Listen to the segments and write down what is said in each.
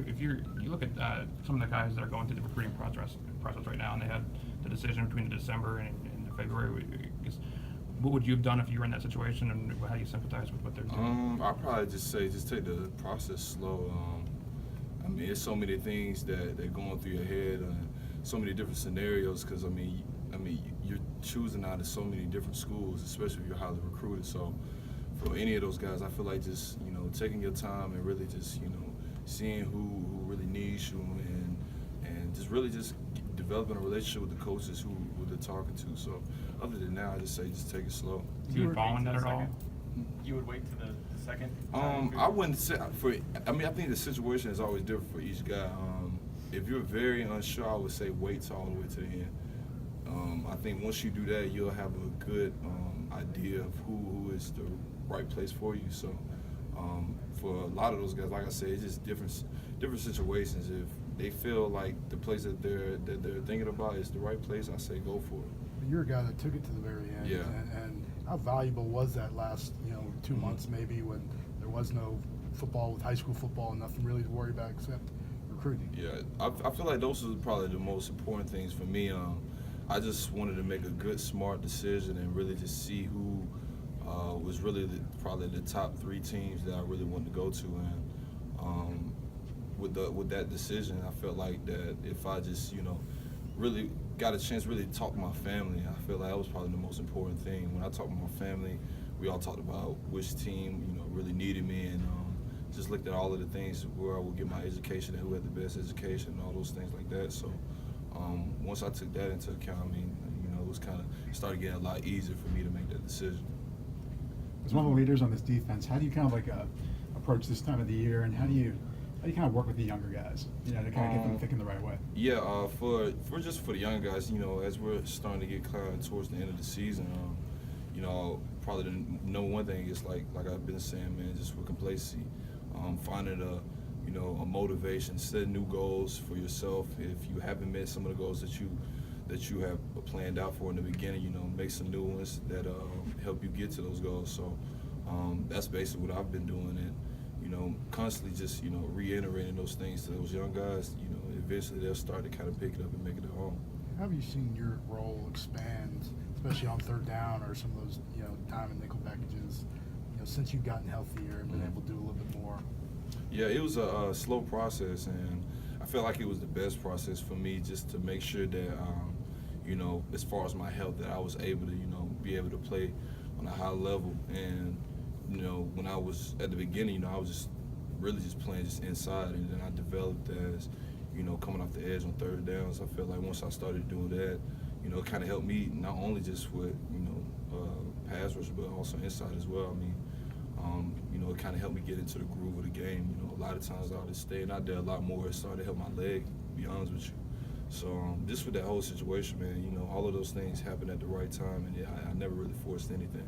if you look at some of the guys that are going through the recruiting process right now, and they had the decision between December and February, what would you have done if you were in that situation, and how do you sympathize with what they're doing? I'd probably just say just take the process slow. I mean, it's so many things that they're going through your head, so many different scenarios. Because I mean, you're choosing out of so many different schools, especially if you're highly recruited. So for any of those guys, I feel like just taking your time and really just seeing who really needs you and just really just developing a relationship with the coaches who they're talking to. So other than that, I just say just take it slow. Do you follow that at all? You would wait to the second? I wouldn't say I think the situation is always different for each guy. If you're very unsure, I would say wait till all the way to the end. I think once you do that, you'll have a good idea of who is the right place for you. So for a lot of those guys, like I said, it's just different situations. If they feel like the place that they're thinking about is the right place, I say go for it. You're a guy that took it to the very end. Yeah. And how valuable was that last 2 months maybe when there was no football with high school football and nothing really to worry about except recruiting? Yeah, I feel like those are probably the most important things for me. I just wanted to make a good, smart decision and really just see who was really probably the top 3 teams that I really wanted to go to. And with that decision, I felt like that if I just really got a chance to really talk to my family, I feel like that was probably the most important thing. When I talked to my family, we all talked about which team really needed me, and just looked at all of the things where I would get my education and who had the best education and all those things like that. So once I took that into account, I mean, it was kind of started getting a lot easier for me to make that decision. As one of the leaders on this defense, how do you kind of approach this time of the year, and how do you kind of work with the younger guys, to kind of get them thinking the right way? Yeah, for the young guys, as we're starting to get kind of towards the end of the season, probably the number one thing is like I've been saying, man, just with complacency, finding a motivation, setting new goals for yourself. If you haven't met some of the goals that you have planned out for in the beginning, make some new ones that help you get to those goals. So that's basically what I've been doing, and constantly just reiterating those things to those young guys. Eventually they'll start to kind of pick it up and make it their own. How have you seen your role expand, especially on third down or some of those dime and nickel packages, since you've gotten healthier and been able to do a little bit more? Yeah, it was a slow process, and I feel like it was the best process for me, just to make sure that as far as my health, that I was able to be able to play on a high level. And when I was at the beginning, I was just really just playing just inside, and then I developed as coming off the edge on third downs. I feel like once I started doing that, it kind of helped me not only just with pass rush, but also inside as well. I mean, it kind of helped me get into the groove of the game. A lot of times I was staying out there a lot more. It started to help my leg, to be honest with you. So just with that whole situation, man, all of those things happened at the right time, and I never really forced anything.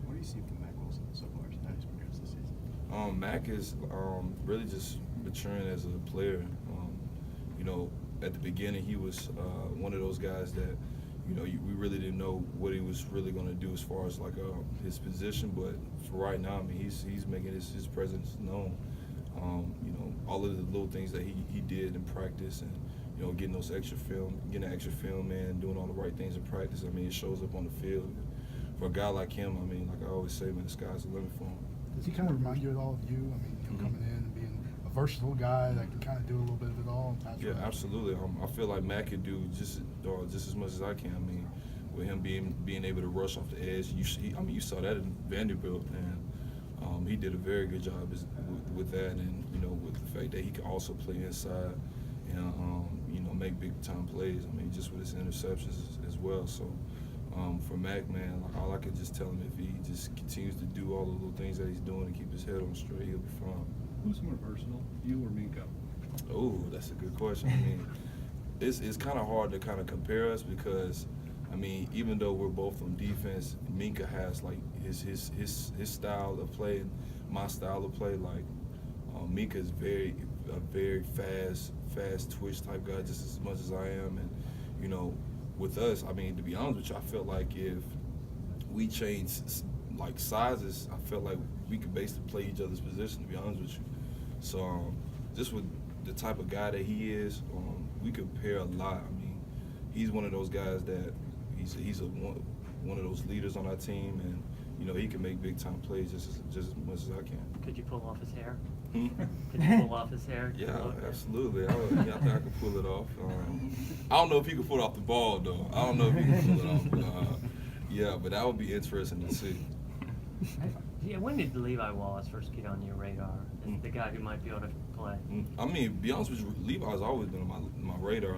What do you see from Mac Wilson so far as he's progressed this season? Mac is really just maturing as a player. At the beginning, he was one of those guys that we really didn't know what he was really going to do as far as his position. But for right now, I mean, he's making his presence known. All of the little things that he did in practice, and getting extra film in, doing all the right things in practice. I mean, it shows up on the field. For a guy like him, I mean, like I always say, man, the sky's the limit for him. Does he kind of remind you at all of you? I mean, coming in and being a versatile guy that can kind of do a little bit of it all. Yeah, absolutely. I feel like Mac can do just as much as I can. I mean, with him being able to rush off the edge, you saw that in Vanderbilt, and he did a very good job with that, and with the fact that he can also play inside and make big time plays. I mean, just with his interceptions as well. So for Mac, man, all I can just tell him, if he just continues to do all the little things that he's doing and keep his head on straight, he'll be fine. Who's more versatile, you or Minka? Oh, that's a good question. I mean, it's kind of hard to kind of compare us, because I mean, even though we're both on defense, Minka has like his style of play and my style of play. Like Minka is a very fast twitch type guy, just as much as I am. And with us, I mean, to be honest with you, I felt like if we changed like sizes, I felt like we could basically play each other's position, to be honest with you. So just with the type of guy that he is, we compare a lot. I mean, he's one of those guys that he's one of those leaders on our team, and you know he can make big time plays just as much as I can. Could you pull off his hair? Hmm? Could you pull off his hair? Yeah, absolutely. I think I could pull it off. I don't know if he could pull it off the ball though. I don't know if he can pull it off. But, yeah, but that would be interesting to see. Yeah, when did Levi Wallace first get on your radar as the guy who might be able to play? I mean, to be honest with you, Levi's always been on my radar.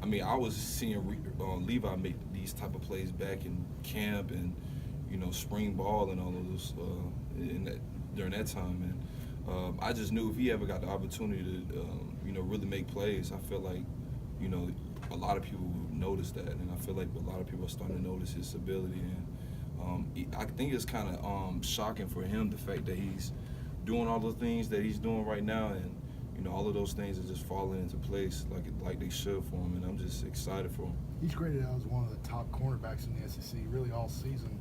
I mean, I was seeing Levi make these type of plays back in camp and, you know, spring ball and all of those during that time. And I just knew if he ever got the opportunity to, you know, really make plays, I feel like, you know, a lot of people would notice that. And I feel like a lot of people are starting to notice his ability. And I think it's kind of shocking for him, the fact that he's doing all the things that he's doing right now, and you know all of those things are just falling into place like they should for him, and I'm just excited for him. He's graded out as one of the top cornerbacks in the SEC, really all season.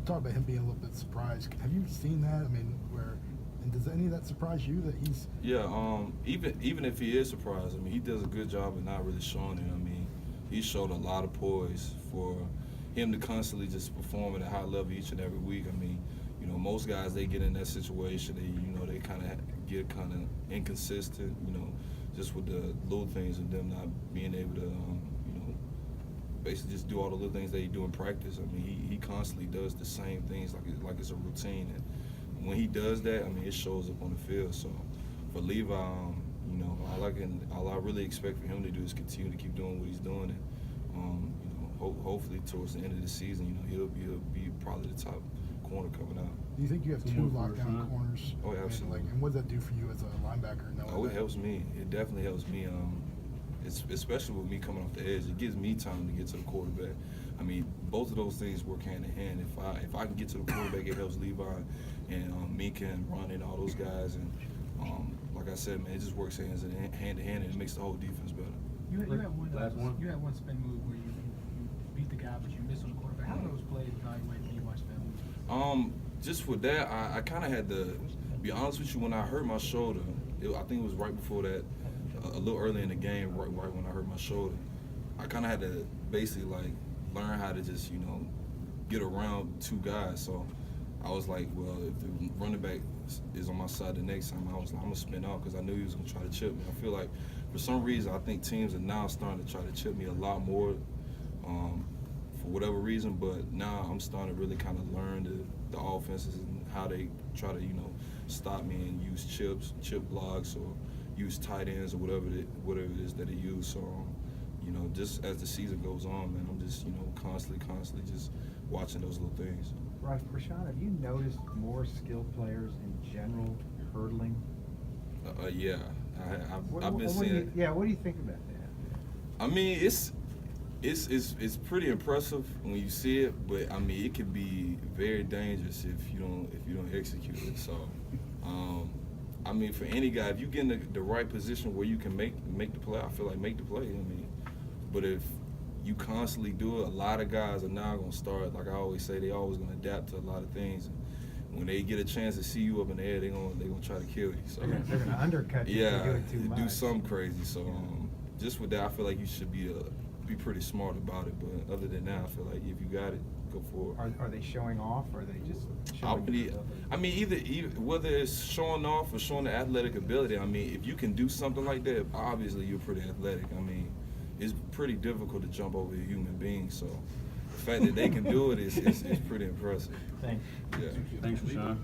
Talk about him being a little bit surprised. Have you seen that? I mean, and does any of that surprise you that he's? Yeah, even if he is surprised, I mean, he does a good job of not really showing it. I mean, he showed a lot of poise for him to constantly just perform at a high level each and every week. I mean, you know, most guys, they get in that situation, they kind of get kind of inconsistent, you know, just with the little things and them not being able to, you know, basically just do all the little things that he do in practice. I mean, he constantly does the same things like it's a routine, and when he does that, I mean, it shows up on the field. So for Levi, you know, all I really expect for him to do is continue to keep doing what he's doing, and you know, hopefully towards the end of the season, you know, he'll be probably the top corner coming out. Do you think you have Some two more for lockdown Rashaan? corners? Oh, absolutely. And what does that do for you as a linebacker? Oh, it helps me. It definitely helps me. It's especially with me coming off the edge. It gives me time to get to the quarterback. I mean, both of those things work hand in hand. If I can get to the quarterback, it helps Levi and Mika and Ron and all those guys. And like I said, man, it just works hand in hand, and it makes the whole defense better. You had Last one. you had one spin move where you beat the guy, but you missed on the quarterback. How do those plays evaluate when you watch film? Just with that, I kind of had to be honest with you. When I hurt my shoulder, I think it was right before that, a little early in the game, right when I hurt my shoulder. I kind of had to basically like learn how to just, you know, get around two guys. So I was like, well, if the running back is on my side the next time, I'm gonna spin out because I knew he was gonna try to chip me. I feel like for some reason I think teams are now starting to try to chip me a lot more. For whatever reason, but now I'm starting to really kind of learn the offenses and how they try to, you know, stop me and use chip blocks, or use tight ends, or whatever it is that they use. So, you know, just as the season goes on, man, I'm just, you know, constantly just watching those little things. Rashaan, have you noticed more skilled players in general hurdling? Yeah, I've been What seeing it. Yeah, what do you think about that? I mean, it's pretty impressive when you see it, but I mean, it can be very dangerous if you don't execute it. So, I mean, for any guy, if you get in the right position where you can make the play, I feel like make the play. I mean, but if you constantly do it, a lot of guys are now gonna start. Like I always say, they always gonna adapt to a lot of things. And when they get a chance to see you up in the air, they're gonna try to kill you. So They're gonna undercut you if you do it too much. do something crazy. So just with that, I feel like you should be pretty smart about it. But other than that, I feel like if you got it, go for it. Are they showing off, or are they just I showing? mean, either whether it's showing off or showing the athletic ability. I mean, if you can do something like that, obviously you're pretty athletic. I mean, it's pretty difficult to jump over a human being. So the fact that they can do it is pretty impressive. Thanks. Yeah. Thanks, Rashaan.